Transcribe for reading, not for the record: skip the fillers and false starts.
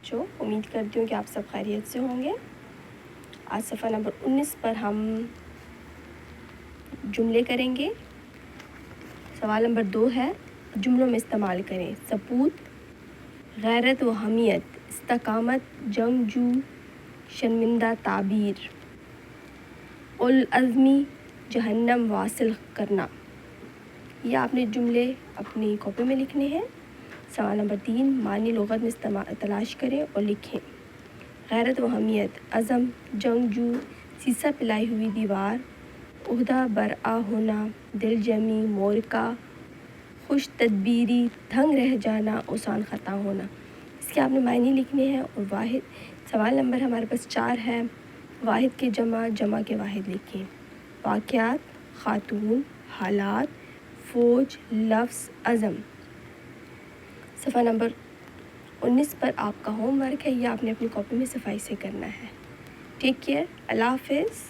بچوں، امید کرتی ہوں کہ آپ سب خیریت سے ہوں گے۔ آج صفحہ نمبر 19 پر ہم جملے کریں گے۔ سوال نمبر 2 ہے، جملوں میں استعمال کریں ثبوت، غیرت و حمیت، استقامت، جنگجو، شرمندہ تعبیر، العزمی، جہنم واصل کرنا۔ یہ آپ نے جملے اپنی کاپی میں لکھنے ہیں۔ سوال نمبر 3، معنی لغت میں تلاش کریں اور لکھیں۔ غیرت و حمیت، عزم، جنگجو، سیسہ پلائی ہوئی دیوار، عہدہ برآ ہونا، دل جمی، مورکہ، خوش تدبیری، دھنگ رہ جانا، آسان خطا ہونا۔ اس کے آپ نے معنی لکھنے ہیں اور واحد۔ سوال نمبر ہمارے پاس 4 ہے، واحد کے جمع، جمع کے واحد لکھیں۔ واقعات، خاتون، حالات، فوج، لفظ، عزم۔ صفحہ نمبر 19 پر آپ کا ہوم ورک ہے، یہ آپ نے اپنی کاپی میں صفائی سے کرنا ہے۔ ٹیک کیئر، اللہ حافظ۔